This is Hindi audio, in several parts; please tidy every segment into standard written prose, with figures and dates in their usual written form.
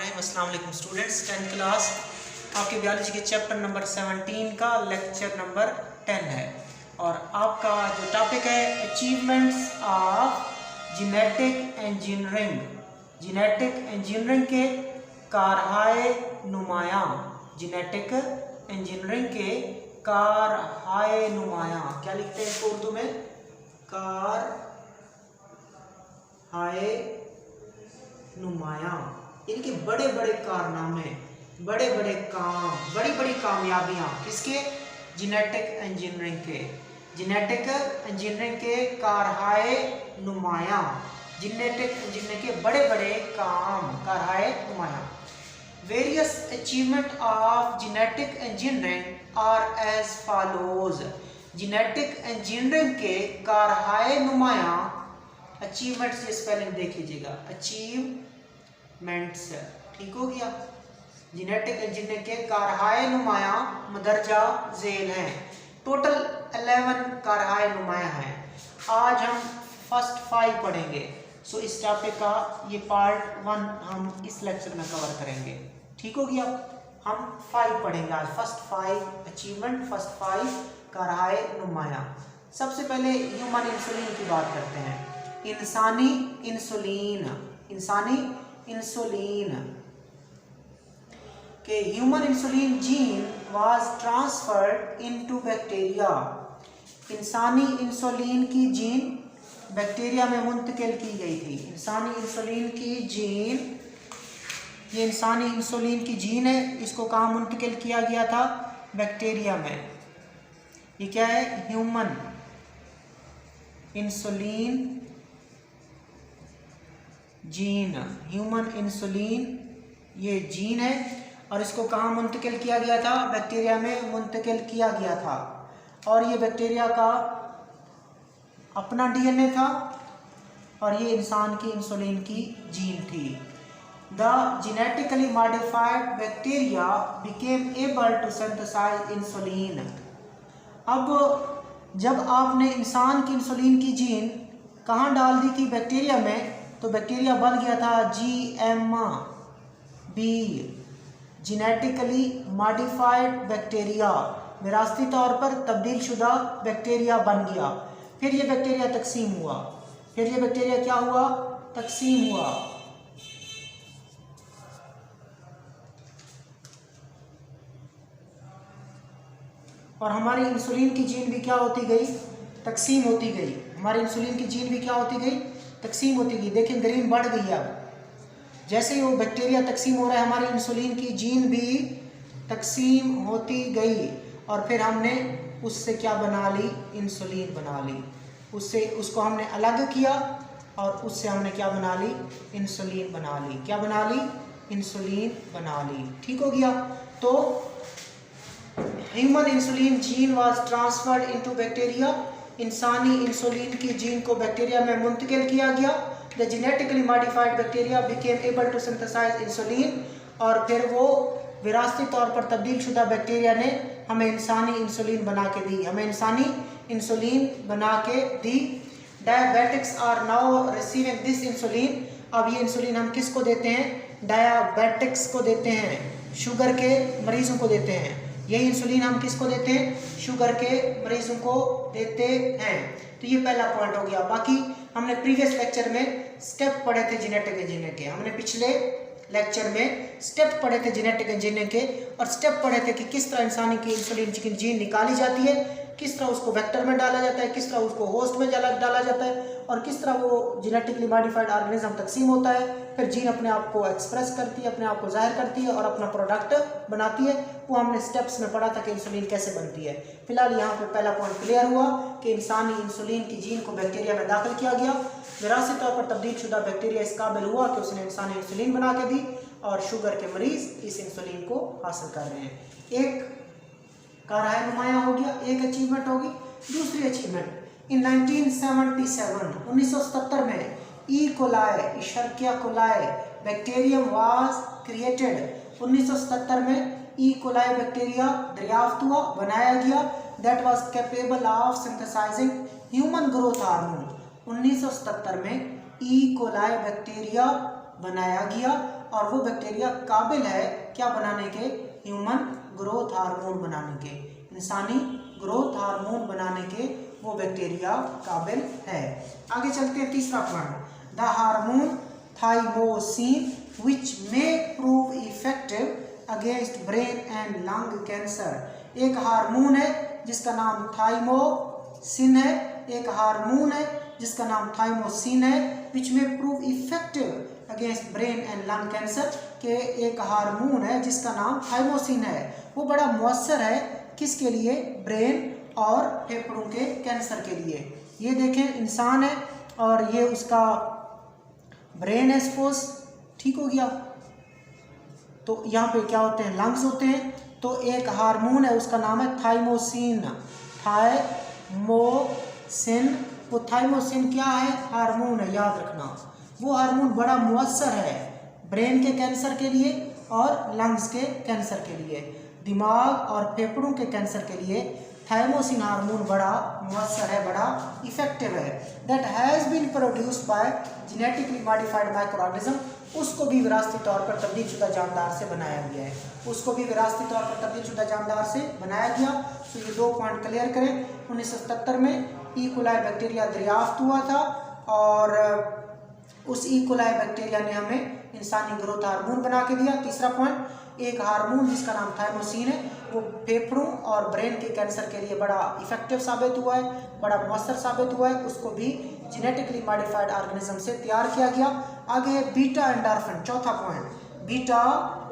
अस्सलाम वालेकुम स्टूडेंट्स, 10th क्लास आपके बायोलॉजी के चैप्टर नंबर 17 का लेक्चर नंबर 10 है और आपका जो टॉपिक है achievements of genetic engineering. Genetic engineering के कारहाए नुमायां, जेनेटिक इंजीनियरिंग के कारहाए नुमायां, क्या लिखते हैं इसको उर्दू में? कारहाए नुमायां, इनके बड़े बड़े कारनामे, बड़े बड़े काम, बड़ी बड़ी कामयाबियां किसके? जेनेटिक इंजीनियरिंग के। जेनेटिक इंजीनियरिंग के कारहाए नुमायां, जेनेटिक इंजीनियरिंग के बड़े बड़े काम, कारहाए नुमायां। Various achievement of genetic engineering are as follows. Genetic engineering के कारहाए नुमायां, अचीवमेंट्स की स्पेलिंग देख लीजिएगा, अचीवमेंट्स, ठीक हो गया। जेनेटिक इंजीनियरिंग के कारहाए नुमायां मदरजा झेल हैं। टोटल 11 कारहाए नुमायां हैं। आज हम फर्स्ट 5 पढ़ेंगे। सो इस टॉपिक का ये पार्ट 1 हम इस लेक्चर में कवर करेंगे, ठीक हो गया। हम 5 पढ़ेंगे आज, फर्स्ट 5 अचीवमेंट, फर्स्ट 5 कारहाए नुमायां। सबसे पहले ह्यूमन इंसुलिन की बात करते हैं। इंसानी इंसुलिन, इंसानी इंसुलिन के human insulin gene was transferred into bacteria. इंसानी इंसुलिन की जीन बैक्टीरिया में मुंतकिल की गई थी। इंसानी इंसुलिन की जीन, ये इंसानी इंसुलिन की जीन है, इसको कहाँ मुंतकिल किया गया था? बैक्टीरिया में। ये क्या है? Human insulin gene, human insulin ये जीन है और इसको कहाँ मुंतकिल किया गया था? बैक्टीरिया में मुंतकिल किया गया था। और ये बैक्टीरिया का अपना डीएनए था और ये इंसान की इंसुलिन की जीन थी। The genetically modified bacteria became able to synthesise insulin. अब जब आपने इंसान की इंसुलिन की जीन कहाँ डाल दी थी? बैक्टीरिया में, तो बैक्टीरिया बन गया था GMB, जेनेटिकली मॉडिफाइड बैक्टीरिया, विरासती तौर पर तब्दील शुदा बैक्टीरिया बन गया। फिर ये बैक्टीरिया तकसीम हुआ, फिर ये बैक्टीरिया क्या हुआ? तकसीम हुआ। और हमारी इंसुलिन की जीन भी क्या होती गई? तकसीम होती गई। हमारी इंसुलिन की जीन भी क्या होती गई? तकसीम होती गई। देखिए ग्रीन बढ़ गई। अब जैसे ही वो बैक्टीरिया तकसीम हो रहा है, हमारी इंसुलिन की जीन भी तकसीम होती गई और फिर हमने उससे क्या बना ली? इंसुलिन बना ली। उससे उसको हमने अलग किया और उससे हमने क्या बना ली? इंसुलिन बना ली। क्या बना ली? इंसुलिन बना ली, ठीक हो गया। तो human insulin gene was transferred into bacteria. इंसानी इंसुलिन की जीन को बैक्टीरिया में मुंतकिल किया गया। The genetically modified bacteria became able to synthesise insulin, और फिर वो विरासती तौर पर तब्दील शुदा बैक्टीरिया ने हमें इंसानी इंसुलिन बना के दी, हमें इंसानी इंसुलिन बना के दी। Diabetics are now receiving this insulin. अब ये इंसुलिन हम किसको देते हैं? डायबिटिक्स को देते हैं, शुगर के मरीजों को देते हैं। यही इंसुलिन हम किसको देते हैं? शुगर के मरीजों को देते हैं। तो ये पहला पॉइंट हो गया। बाकी हमने प्रीवियस लेक्चर में स्टेप पढ़े थे जेनेटिक इंजीनियरिंग के, हमने पिछले लेक्चर में स्टेप पढ़े थे जेनेटिक इंजीनियरिंग के, और स्टेप पढ़े थे कि किस तरह इंसानी की इंसुलिन की जीन निकाली जाती है, किस तरह उसको वेक्टर में डाला जाता है, किस तरह उसको होस्ट में डाला जाता है, और किस तरह वो जेनेटिकली मॉडिफाइड ऑर्गेनिज्म तकसीम होता है। फिर जीन अपने आप को एक्सप्रेस करती है, अपने आप को जाहिर करती है और अपना प्रोडक्ट बनाती है। वो हमने स्टेप्स में पढ़ा था कि इंसुलिन कैसे बनती है। फिलहाल यहाँ पे पहला पॉइंट क्लियर हुआ कि इंसानी इंसुलिन की जीन को बैक्टीरिया में दाखिल किया गया। विरासती तौर पर तब्दील शुदा बैक्टीरिया इस काबिल हुआ कि उसने इंसानी इंसुलिन बना के दी और शुगर के मरीज इस इंसुलिन को हासिल कर रहे हैं। एक कारहाए नुमायां हो गया, एक अचीवमेंट होगी। दूसरी अचीवमेंट इन 1977 में E coli, Escherichia coli bacterium was created. 1977 में ई कोलाई बैक्टीरिया दरियाफ्त हुआ, बनाया गया। That was capable of synthesising human growth hormone. 1977 में ई कोलाई बैक्टीरिया बनाया गया और वो बैक्टीरिया काबिल है क्या बनाने के, ह्यूमन ग्रोथ हार्मोन बनाने के, इंसानी ग्रोथ हार्मोन बनाने के वो बैक्टीरिया काबिल है। आगे चलते हैं तीसरा point, the hormone thymosin which may prove effective against brain and lung cancer. एक हार्मोन है जिसका नाम थाइमोसिन है, एक हार्मोन है जिसका नाम थाइमोसिन है, विच में prove effective against brain and lung cancer, के एक हार्मोन है जिसका नाम थाइमोसिन है, वो बड़ा मुअस्सर है किसके लिए, ब्रेन और फेफड़ों के कैंसर के लिए। ये देखें इंसान है और ये उसका ब्रेन है सपोज, ठीक हो गया, तो यहाँ पे क्या होते हैं, लंग्स होते हैं, तो एक हार्मोन है उसका नाम है थाइमोसिन, थाइमोसिन। वो थाइमोसिन क्या है, हार्मोन है, याद रखना। वो हार्मोन बड़ा मुअस्सर है ब्रेन के कैंसर के लिए और लंग्स के कैंसर के लिए, दिमाग और फेफड़ों के कैंसर के लिए थाइमोसिन हार्मोन बड़ा मुअस्सर है, बड़ा इफेक्टिव है। That has been produced by genetically modified microorganism, उसको भी विरासती तौर पर तब्दीलशुदा जानदार से बनाया गया है, उसको भी विरासती तौर पर तब्दीलशुदा जानदार से बनाया गया। तो ये 2 पॉइंट क्लियर करें। 1977 में ई कोलाई बैक्टीरिया दरियाफ्त हुआ था और उस ई कोलाई बैक्टीरिया ने हमें इंसानी ग्रोथ हार्मोन बना के दिया। तीसरा पॉइंट, एक हार्मोन जिसका नाम थाइमोसिन है वो फेफड़ों और ब्रेन के कैंसर के लिए बड़ा इफेक्टिव साबित हुआ है, बड़ा मुअस्सर साबित हुआ है, उसको भी जेनेटिकली मॉडिफाइड ऑर्गेनिज्म से तैयार किया गया। आगे है बीटा एंडोर्फिन, चौथा point, beta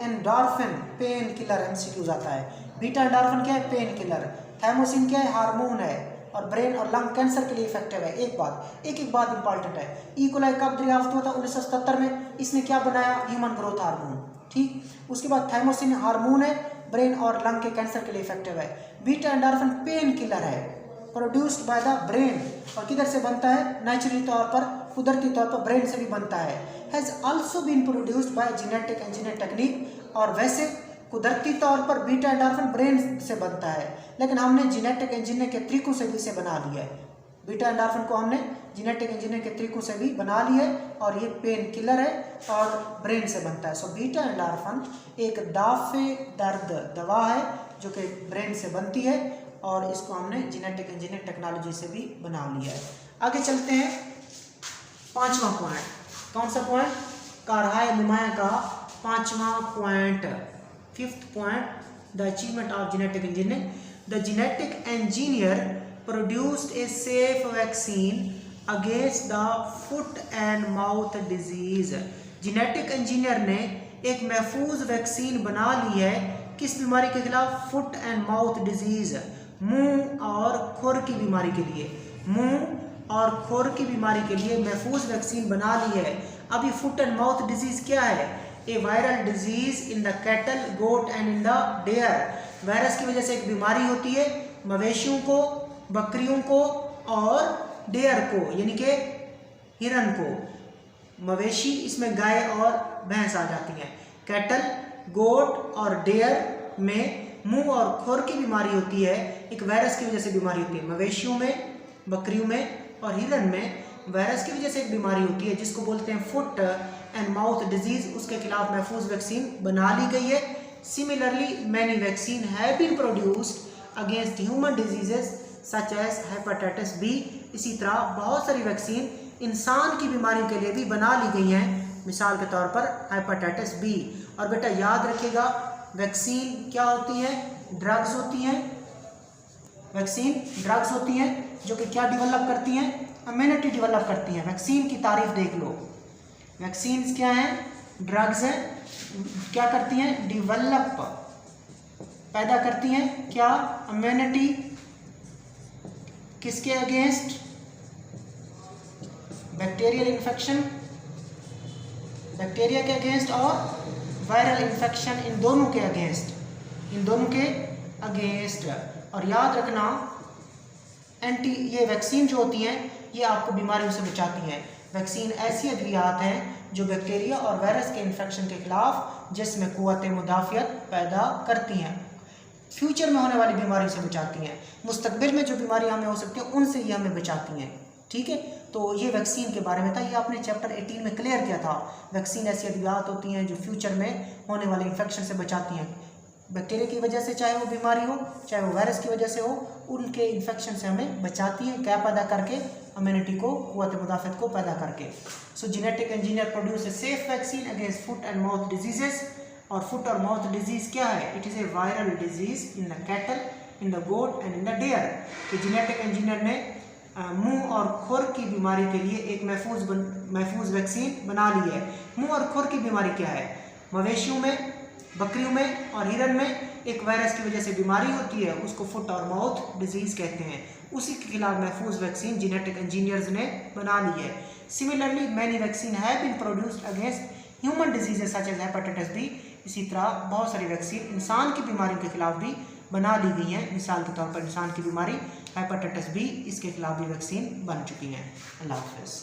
endorphin pain killer, MCQs आता है। बीटा एंडोर्फिन क्या है, पेन किलर। थाइमोसिन क्या है, हार्मोन है और ब्रेन और लंग कैंसर के लिए इफेक्टिव है। एक बात इंपॉर्टेंट है, ई कोलाई कब दरियाफ्त हुआ था, 1977 में। इसने क्या बनाया, ह्यूमन ग्रोथ हार्मोन, ठीक। उसके बाद थाइमोसिन हार्मोन है, ब्रेन और लंग के कैंसर के लिए इफेक्टिव है। बीटा एंडोर्फिन पेन किलर है, प्रोड्यूस्ड बाय द ब्रेन, और किधर से बनता है, नेचुरली तौर पर, कुदरती तौर पर ब्रेन से भी बनता है। Has also been produced by genetic engineer technique, और वैसे कुदरती तौर पर बीटा एंडोर्फिन ब्रेन से बनता है, लेकिन हमने जेनेटिक इंजीनियर के तरीकों से भी इसे बना लिया है। बीटा एंडोर्फिन को हमने जेनेटिक इंजीनियर के तरीकों से भी बना लिया है और ये पेन किलर है और ब्रेन से बनता है। सो बीटा एंडोर्फिन एक दाफे दर्द दवा है जो कि ब्रेन से बनती है और इसको हमने जेनेटिक इंजीनियर टेक्नोलॉजी से भी बना लिया है। आगे चलते हैं, 5वां पॉइंट, कौन सा पॉइंट, कारहाय नुमाया का 5वां point, 5th point, the achievement of genetic engineer. The genetic engineer produced a safe vaccine against the foot and mouth disease। Genetic engineer ने एक महफूज वैक्सीन बना ली है किस बीमारी के खिलाफ, फुट एंड माउथ डिजीज, मुंह और खुर की बीमारी के लिए, मुंह और खुर की बीमारी के लिए महफूज वैक्सीन बना ली है। अभी फुट एंड माउथ डिजीज क्या है, a viral disease in the cattle, goat and in the dairy. Virus की वजह से एक बीमारी होती है मवेशियों को, बकरियों को और डेयर को, यानी कि हिरन को। मवेशी इसमें गाय और भैंस आ जाती हैं। कैटल, गोट और डेयर में मुंह और खुर की बीमारी होती है, एक वायरस की वजह से बीमारी होती है। मवेशियों में, बकरियों में और हिरन में वायरस की वजह से एक बीमारी होती है जिसको बोलते हैं फुट एंड माउथ डिजीज। उसके खिलाफ महफूज वैक्सीन बना ली गई है। Similarly many vaccine have been produced against human diseases such as hepatitis B. इसी तरह बहुत सारी वैक्सीन इंसान की बीमारियों के लिए भी बना ली गई हैं, मिसाल के तौर पर हेपेटाइटिस बी। और बेटा याद रखिएगा, वैक्सीन क्या होती है, ड्रग्स होती हैं। वैक्सीन ड्रग्स होती हैं जो कि क्या डेवलप करती हैं, इम्यूनिटी डेवलप करती हैं। वैक्सीन की तारीफ देख लो, वैक्सीन क्या हैं, ड्रग्स हैं, क्या करती हैं, डेवलप, पैदा करती हैं क्या, इम्यूनिटी, किसके अगेंस्ट, बैक्टीरियल इन्फेक्शन, बैक्टीरिया के अगेंस्ट और वायरल इन्फेक्शन, इन दोनों के अगेंस्ट, इन दोनों के अगेंस्ट। और याद रखना ये वैक्सीन जो होती हैं ये आपको बीमारियों से बचाती हैं। वैक्सीन ऐसी अद्वियात हैं जो बैक्टीरिया और वायरस के इन्फेक्शन के खिलाफ जिसमें क़ुव्वत मुदाफ़ियत पैदा करती हैं, फ्यूचर में होने वाली बीमारियों से बचाती हैं, मुस्तकबिल में जो बीमारियां हमें हो सकती हैं उनसे ये हमें बचाती हैं। ठीक है, तो ये वैक्सीन के बारे में था, ये आपने चैप्टर 18 में क्लियर किया था। वैक्सीन ऐसी अद्वियात होती हैं जो फ्यूचर में होने वाले इन्फेक्शन से बचाती हैं, बैक्टीरिया की वजह से, चाहे वो बीमारी हो चाहे वो वायरस की वजह से हो, उनके इन्फेक्शन से हमें बचाती हैं। क्या पैदा करके? इम्यूनिटी को, क़ुव्वत मुदाफ़त को पैदा करके। So genetic engineer produce a safe vaccine against foot and mouth diseases. और फुट और माउथ डिजीज़ क्या है? It is a viral disease in the cattle, in the goat and in the dairy. कि जेनेटिक इंजीनियर ने मुंह और खुर की बीमारी के लिए एक महफूज वैक्सीन बना ली है। मुंह और खुर की बीमारी क्या है? मवेशियों में, बकरियों में और हिरन में एक वायरस की वजह से बीमारी होती है, उसको फुट और माउथ डिजीज़ कहते हैं। उसी के खिलाफ महफूज वैक्सीन जेनेटिक इंजीनियर्स ने बना ली है। Similarly many vaccine have been produced against human diseases such as hepatitis B. इसी तरह बहुत सारी वैक्सीन इंसान की बीमारियों के खिलाफ भी बना ली गई हैं। मिसाल के तौर पर इंसान की बीमारी हेपेटाइटिस बी, इसके खिलाफ भी वैक्सीन बन चुकी हैं। अल्लाह हाफ़िज़।